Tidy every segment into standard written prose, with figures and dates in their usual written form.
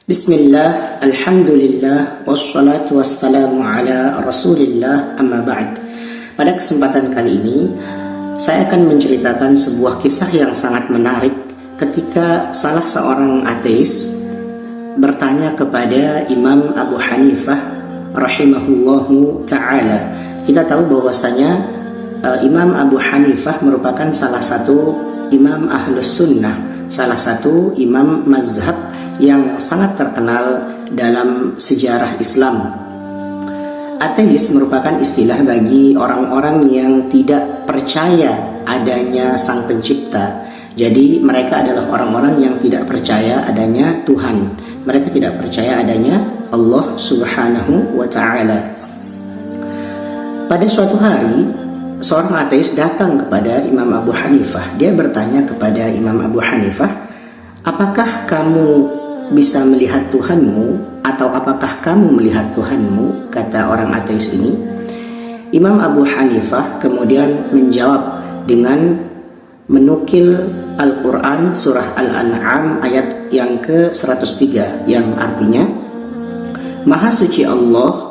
Bismillah, alhamdulillah, wassalatu wassalamu ala rasulillah, amma ba'd. Pada kesempatan kali ini, saya akan menceritakan sebuah kisah yang sangat menarik ketika salah seorang ateis bertanya kepada Imam Abu Hanifah rahimahullahu ta'ala. Kita tahu bahwasanya Imam Abu Hanifah merupakan salah satu imam ahlus sunnah, salah satu imam mazhab yang sangat terkenal dalam sejarah Islam. Ateis merupakan istilah bagi orang-orang yang tidak percaya adanya Sang Pencipta. Jadi mereka adalah orang-orang yang tidak percaya adanya Tuhan. Mereka tidak percaya adanya Allah Subhanahu wa ta'ala. Pada suatu hari, seorang ateis datang kepada Imam Abu Hanifah. Dia bertanya kepada Imam Abu Hanifah, "Apakah kamu bisa melihat Tuhanmu, atau apakah kamu melihat Tuhanmu?" kata orang ateis ini. Imam Abu Hanifah kemudian menjawab dengan menukil Al-Quran surah Al-An'am ayat yang ke-103 yang artinya, "Maha suci Allah,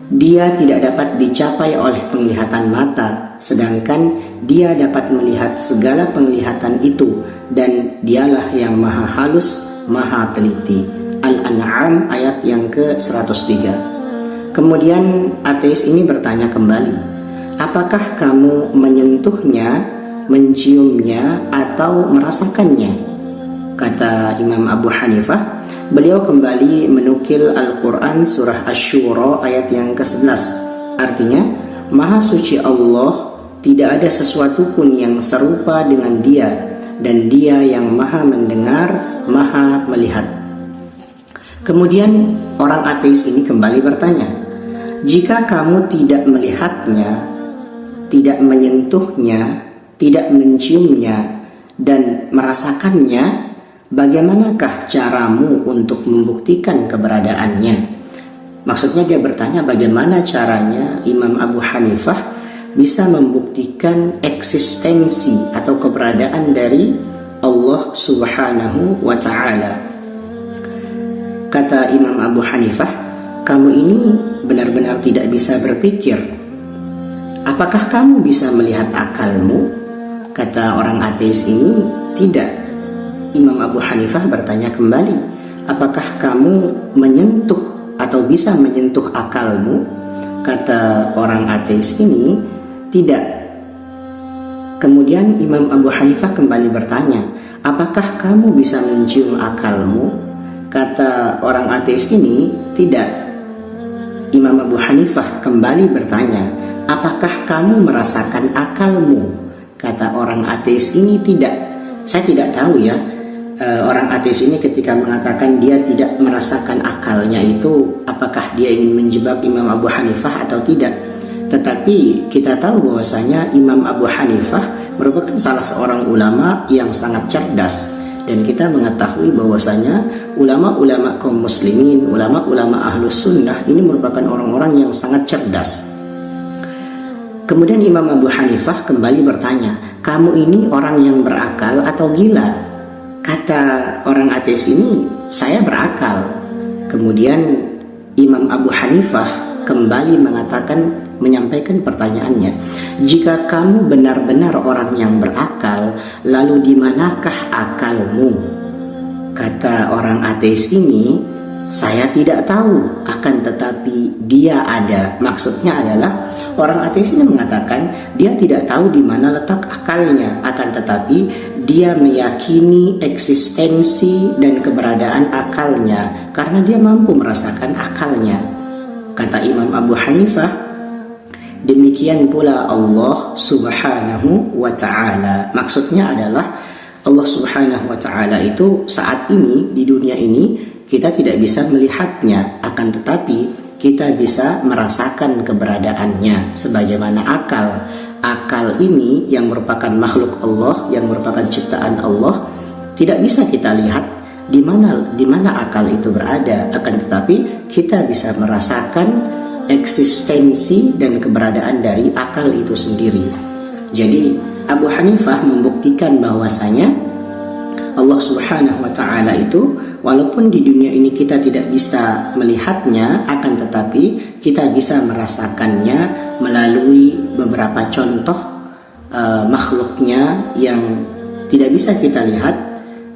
Dia tidak dapat dicapai oleh penglihatan mata, sedangkan Dia dapat melihat segala penglihatan itu, dan Dialah yang maha halus, maha teliti." Al-An'am ayat yang ke-103. Kemudian ateis ini bertanya kembali, "Apakah kamu menyentuhnya, menciumnya, atau merasakannya?" Kata Imam Abu Hanifah. Beliau kembali menukil Al-Quran surah Asy-Syura ayat yang ke-11. Artinya, Maha suci Allah, tidak ada sesuatu pun yang serupa dengan Dia, dan Dia yang maha mendengar, maha melihat. Kemudian orang ateis ini kembali bertanya, "Jika kamu tidak melihatnya, tidak menyentuhnya, tidak menciumnya, dan merasakannya, bagaimanakah caramu untuk membuktikan keberadaannya?" Maksudnya dia bertanya bagaimana caranya Imam Abu Hanifah bisa membuktikan eksistensi atau keberadaan dari Allah Subhanahu wa ta'ala. Kata Imam Abu Hanifah, "Kamu ini benar-benar tidak bisa berpikir. Apakah kamu bisa melihat akalmu?" Kata orang ateis ini, "Tidak." Imam Abu Hanifah bertanya kembali, "Apakah kamu menyentuh atau bisa menyentuh akalmu?" Kata orang ateis ini, "Tidak." Kemudian Imam Abu Hanifah kembali bertanya, "Apakah kamu bisa mencium akalmu?" Kata orang ateis ini, "Tidak." Imam Abu Hanifah kembali bertanya, "Apakah kamu merasakan akalmu?" Kata orang ateis ini, "Tidak." Saya tidak tahu ya, orang ateis ini ketika mengatakan dia tidak merasakan akalnya itu, apakah dia ingin menjebak Imam Abu Hanifah atau tidak. Tetapi kita tahu bahwasanya Imam Abu Hanifah merupakan salah seorang ulama yang sangat cerdas, dan kita mengetahui bahwasanya ulama-ulama kaum muslimin, ulama-ulama ahlus sunnah ini merupakan orang-orang yang sangat cerdas. Kemudian Imam Abu Hanifah kembali bertanya, "Kamu ini orang yang berakal atau gila?" Kata orang ateis ini, "Saya berakal." Kemudian Imam Abu Hanifah kembali menyampaikan pertanyaannya, "Jika kamu benar-benar orang yang berakal, lalu di manakah akalmu?" Kata orang ateis ini, "Saya tidak tahu, akan tetapi Dia ada." Maksudnya adalah orang ateis ini mengatakan dia tidak tahu di mana letak akalnya, akan tetapi dia meyakini eksistensi dan keberadaan akalnya karena dia mampu merasakan akalnya. Kata Imam Abu Hanifah, demikian pula Allah Subhanahu wa ta'ala. Maksudnya adalah Allah Subhanahu wa ta'ala itu saat ini di dunia ini kita tidak bisa melihatnya, akan tetapi kita bisa merasakan keberadaannya sebagaimana akal. Akal ini yang merupakan makhluk Allah, yang merupakan ciptaan Allah, tidak bisa kita lihat di mana akal itu berada, akan tetapi kita bisa merasakan eksistensi dan keberadaan dari akal itu sendiri. Jadi Abu Hanifah membuktikan bahwasanya Allah Subhanahu wa Ta'ala itu, walaupun di dunia ini kita tidak bisa melihatnya, akan tetapi kita bisa merasakannya melalui beberapa contoh makhluknya yang tidak bisa kita lihat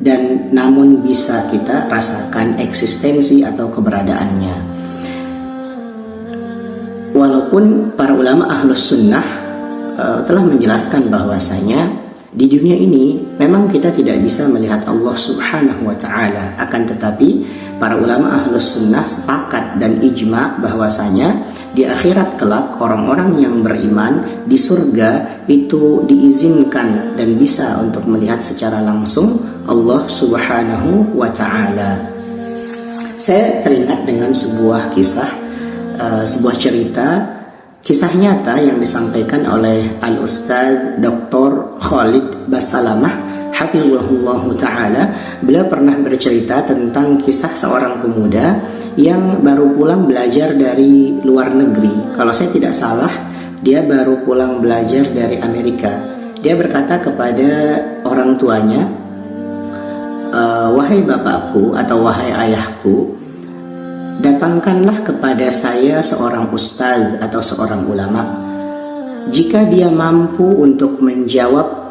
dan namun bisa kita rasakan eksistensi atau keberadaannya. Walaupun para ulama ahlus sunnah telah menjelaskan bahwasanya di dunia ini memang kita tidak bisa melihat Allah Subhanahu wa Ta'ala, akan tetapi para ulama ahlus sunnah sepakat dan ijma bahwasanya di akhirat kelak orang-orang yang beriman di surga itu diizinkan dan bisa untuk melihat secara langsung Allah Subhanahu wa Ta'ala. Saya teringat dengan sebuah kisah, sebuah cerita, kisah nyata yang disampaikan oleh Al-Ustaz Dr. Khalid Basalamah hafizahullahu ta'ala. Beliau pernah bercerita tentang kisah seorang pemuda yang baru pulang belajar dari luar negeri. Kalau saya tidak salah, dia baru pulang belajar dari Amerika. Dia berkata kepada orang tuanya, "Wahai bapakku atau wahai ayahku, datangkanlah kepada saya seorang ustaz atau seorang ulama. Jika dia mampu untuk menjawab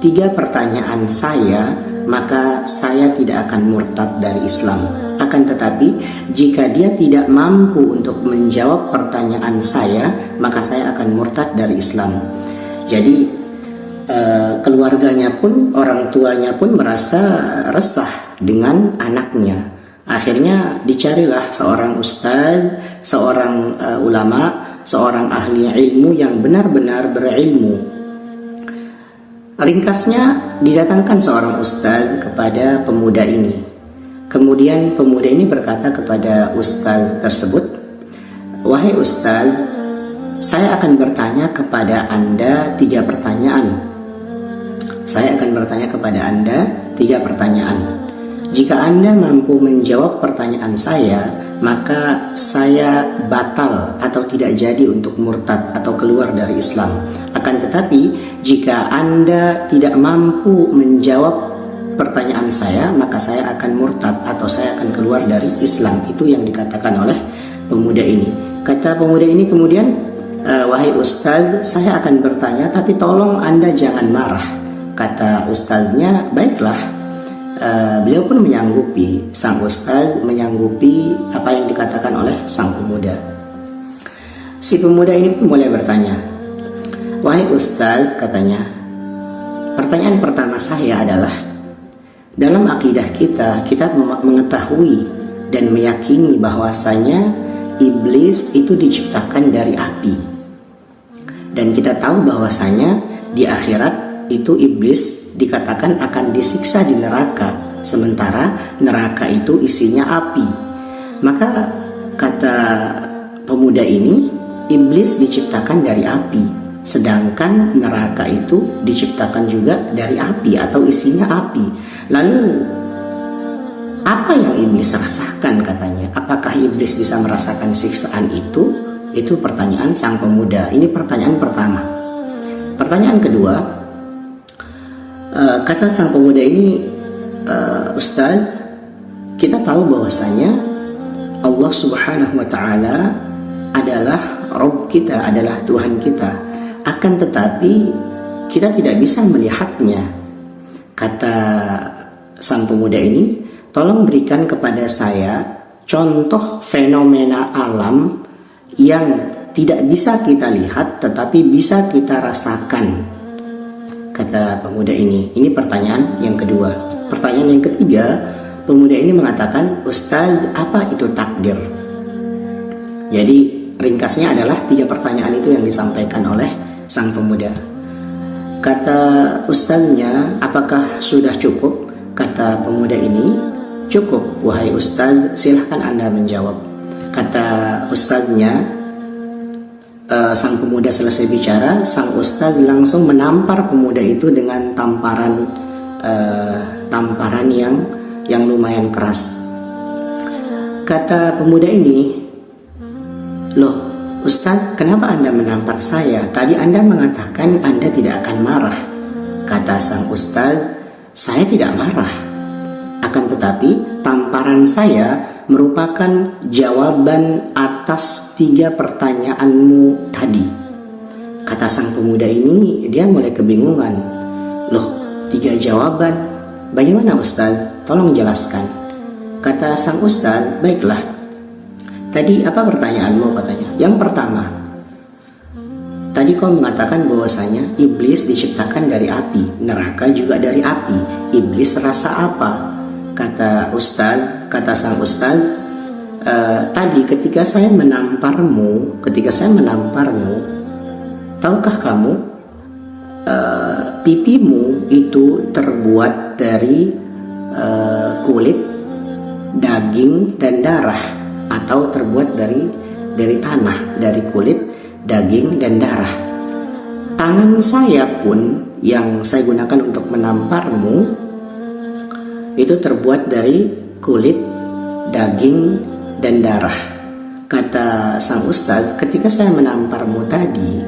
3 pertanyaan saya, maka saya tidak akan murtad dari Islam. Akan tetapi, jika dia tidak mampu untuk menjawab pertanyaan saya, maka saya akan murtad dari Islam." Jadi, keluarganya pun, orang tuanya pun merasa resah dengan anaknya. Akhirnya dicarilah seorang ustaz, seorang ulama, seorang ahli ilmu yang benar-benar berilmu. Ringkasnya, didatangkan seorang ustaz kepada pemuda ini. Kemudian pemuda ini berkata kepada ustaz tersebut, "Wahai ustaz, saya akan bertanya kepada Anda 3 pertanyaan. Saya akan bertanya kepada Anda 3 pertanyaan. Jika Anda mampu menjawab pertanyaan saya, maka saya batal atau tidak jadi untuk murtad atau keluar dari Islam. Akan tetapi, jika Anda tidak mampu menjawab pertanyaan saya, maka saya akan murtad atau saya akan keluar dari Islam." Itu yang dikatakan oleh pemuda ini. Kata pemuda ini kemudian, "Wahai ustaz, saya akan bertanya, tapi tolong Anda jangan marah." Kata ustaznya, "Baiklah." Beliau pun menyanggupi, sang ustaz menyanggupi apa yang dikatakan oleh sang pemuda. Si pemuda ini pun mulai bertanya. "Wahai ustaz," katanya, "pertanyaan pertama saya adalah, dalam akidah kita mengetahui dan meyakini bahwasanya iblis itu diciptakan dari api. Dan kita tahu bahwasanya di akhirat itu iblis dikatakan akan disiksa di neraka, sementara neraka itu isinya api. Maka kata pemuda ini, iblis diciptakan dari api, sedangkan neraka itu diciptakan juga dari api atau isinya api. Lalu apa yang iblis rasakan?" katanya. "Apakah iblis bisa merasakan siksaan itu?" Itu pertanyaan sang pemuda. Ini pertanyaan pertama. Pertanyaan kedua, kata sang pemuda ini, "Ustaz, kita tahu bahwasanya Allah Subhanahu wa Ta'ala adalah Rabb kita, adalah Tuhan kita. Akan tetapi kita tidak bisa melihatnya." Kata sang pemuda ini, "Tolong berikan kepada saya contoh fenomena alam yang tidak bisa kita lihat tetapi bisa kita rasakan." Kata pemuda ini. Ini pertanyaan yang kedua. Pertanyaan yang ketiga, pemuda ini mengatakan, "Ustaz, apa itu takdir?" Jadi ringkasnya adalah 3 pertanyaan itu yang disampaikan oleh sang pemuda. Kata ustaznya, "Apakah sudah cukup?" Kata pemuda ini, "Cukup, wahai ustaz, silahkan Anda menjawab." Kata ustaznya, sang pemuda selesai bicara, sang ustaz langsung menampar pemuda itu dengan tamparan yang lumayan keras. Kata pemuda ini, "Loh, Ustaz, kenapa Anda menampar saya? Tadi Anda mengatakan Anda tidak akan marah." Kata sang ustaz, "Saya tidak marah. Akan tetapi tamparan saya merupakan jawaban atas 3 pertanyaanmu tadi. Kata sang pemuda ini, dia mulai kebingungan. Loh, 3 jawaban? Bagaimana Ustaz? Tolong jelaskan. Kata sang Ustaz, baiklah. Tadi apa pertanyaanmu katanya? Yang pertama, tadi kau mengatakan bahwasanya iblis diciptakan dari api, neraka juga dari api. Iblis rasa apa? Kata sang Ustaz, tadi ketika saya menamparmu, tahukah kamu pipimu itu terbuat dari kulit, daging, dan darah, atau terbuat dari tanah, dari kulit, daging, dan darah. Tangan saya pun yang saya gunakan untuk menamparmu itu terbuat dari kulit, daging, dan darah. Kata sang Ustaz, ketika saya menamparmu tadi,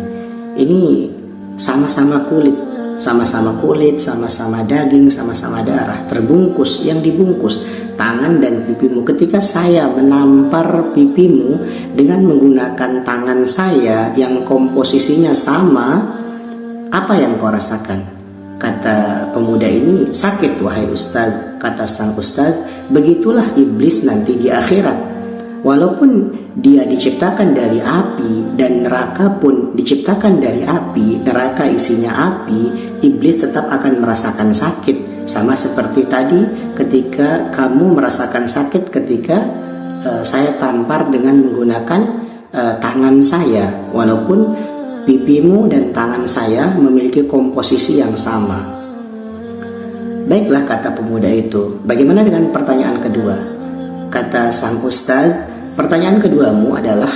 ini sama-sama kulit, sama-sama daging, sama-sama darah, terbungkus, yang dibungkus tangan dan pipimu. Ketika saya menampar pipimu dengan menggunakan tangan saya yang komposisinya sama, apa yang kau rasakan? Kata pemuda ini, sakit wahai Ustaz. Kata sang Ustaz, begitulah iblis nanti di akhirat. Walaupun dia diciptakan dari api dan neraka pun diciptakan dari api, neraka isinya api, iblis tetap akan merasakan sakit. Sama seperti tadi ketika kamu merasakan sakit ketika saya tampar dengan menggunakan tangan saya, walaupun pipimu dan tangan saya memiliki komposisi yang sama. Baiklah, kata pemuda itu, bagaimana dengan pertanyaan kedua? Kata sang Ustaz, pertanyaan keduamu adalah,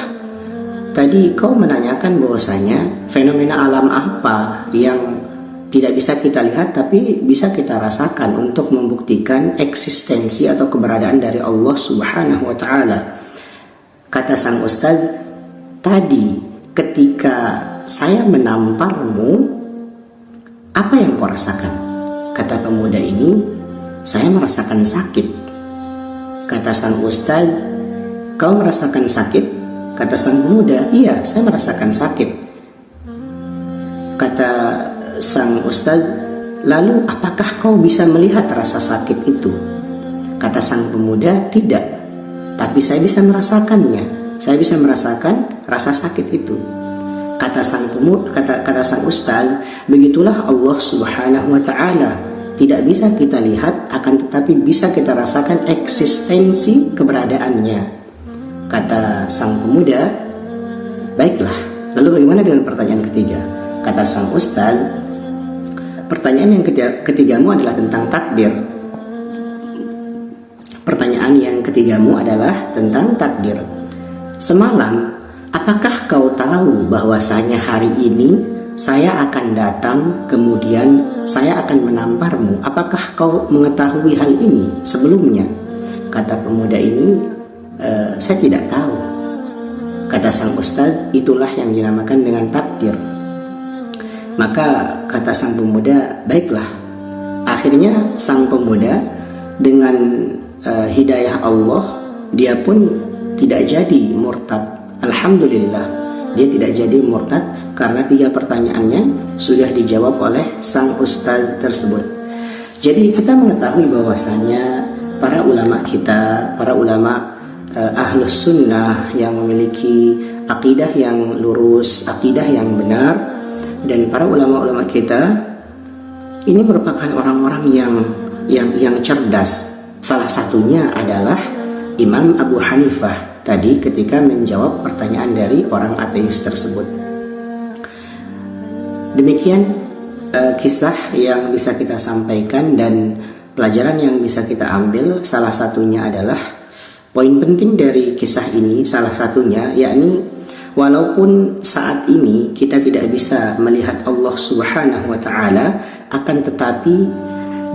tadi kau menanyakan bahwasanya fenomena alam apa yang tidak bisa kita lihat tapi bisa kita rasakan untuk membuktikan eksistensi atau keberadaan dari Allah Subhanahu wa Ta'ala. Kata sang Ustaz, tadi ketika saya menamparmu, apa yang kau rasakan? Kata pemuda ini, saya merasakan sakit. Kata sang Ustaz, kau merasakan sakit? Kata sang pemuda, iya, saya merasakan sakit. Kata sang Ustaz, lalu apakah kau bisa melihat rasa sakit itu? Kata sang pemuda, tidak, tapi saya bisa merasakannya. Saya bisa merasakan rasa sakit itu. Kata sang Ustaz, begitulah Allah Subhanahu wa Ta'ala. Tidak bisa kita lihat, akan tetapi bisa kita rasakan eksistensi keberadaannya. Kata sang pemuda, baiklah, lalu bagaimana dengan pertanyaan ketiga? Kata sang Ustaz, pertanyaan yang ketigamu adalah tentang takdir. Pertanyaan yang ketigamu adalah tentang takdir. Semalam, apakah kau tahu bahwasanya hari ini saya akan datang, kemudian saya akan menamparmu? Apakah kau mengetahui hal ini sebelumnya? Kata pemuda ini, saya tidak tahu. Kata sang Ustaz, itulah yang dinamakan dengan takdir. Maka kata sang pemuda, baiklah. Akhirnya sang pemuda dengan hidayah Allah, dia pun tidak jadi murtad. Alhamdulillah, dia tidak jadi murtad karena 3 pertanyaannya sudah dijawab oleh sang Ustaz tersebut. Jadi kita mengetahui bahwasanya para ulama kita, para ulama ahlus sunnah yang memiliki akidah yang lurus, akidah yang benar, dan para ulama-ulama kita ini merupakan orang-orang yang cerdas. Salah satunya adalah Imam Abu Hanifah tadi ketika menjawab pertanyaan dari orang ateis tersebut. Demikian kisah yang bisa kita sampaikan dan pelajaran yang bisa kita ambil. Salah satunya adalah poin penting dari kisah ini, salah satunya yakni walaupun saat ini kita tidak bisa melihat Allah Subhanahu wa Ta'ala, akan tetapi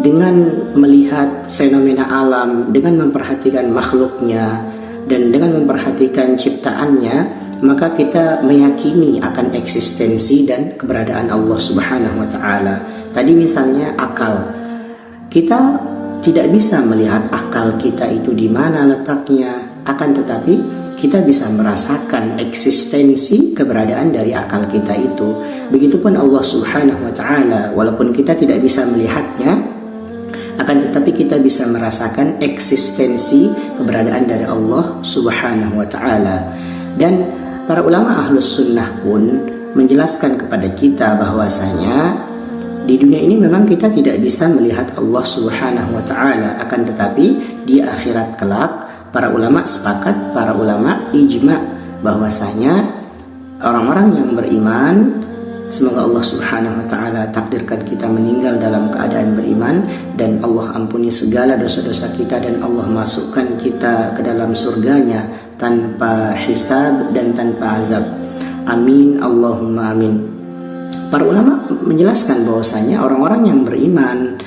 dengan melihat fenomena alam, dengan memperhatikan makhluknya dan dengan memperhatikan ciptaannya, maka kita meyakini akan eksistensi dan keberadaan Allah Subhanahu wa Ta'ala. Tadi misalnya akal, kita tidak bisa melihat akal kita itu di mana letaknya, akan tetapi kita bisa merasakan eksistensi keberadaan dari akal kita itu. Begitupun Allah Subhanahu wa Ta'ala, walaupun kita tidak bisa melihatnya, akan tetapi kita bisa merasakan eksistensi keberadaan dari Allah Subhanahu wa Ta'ala. Dan para ulama Ahlus Sunnah pun menjelaskan kepada kita bahwasanya di dunia ini memang kita tidak bisa melihat Allah Subhanahu wa Ta'ala, akan tetapi di akhirat kelak para ulama sepakat, para ulama ijma bahwasanya orang-orang yang beriman, semoga Allah Subhanahu wa Ta'ala takdirkan kita meninggal dalam keadaan beriman, dan Allah ampuni segala dosa-dosa kita, dan Allah masukkan kita ke dalam surganya tanpa hisab dan tanpa azab. Amin, Allahumma amin. Para ulama menjelaskan bahwasanya orang-orang yang beriman,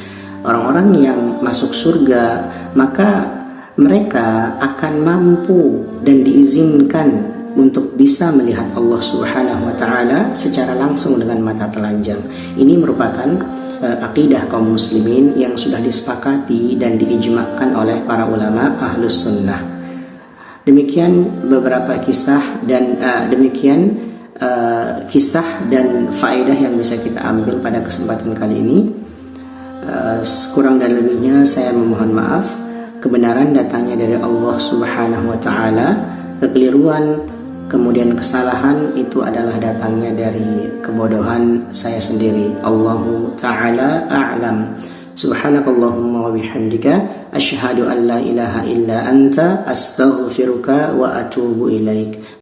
orang-orang yang masuk surga, maka mereka akan mampu dan diizinkan untuk bisa melihat Allah Subhanahu wa Ta'ala secara langsung dengan mata telanjang. Ini merupakan akidah kaum muslimin yang sudah disepakati dan diijma'kan oleh para ulama Ahlus Sunnah. Demikian beberapa kisah dan kisah dan faedah yang bisa kita ambil pada kesempatan kali ini. Kurang dan lebihnya saya memohon maaf. Kebenaran datangnya dari Allah Subhanahu wa Ta'ala, kekeliruan kemudian kesalahan itu adalah datangnya dari kebodohan saya sendiri. Allahu Ta'ala a'lam. Subhanakallahumma wa bihamdika asyhadu an la ilaha illa anta astaghfiruka wa atubu ilaik.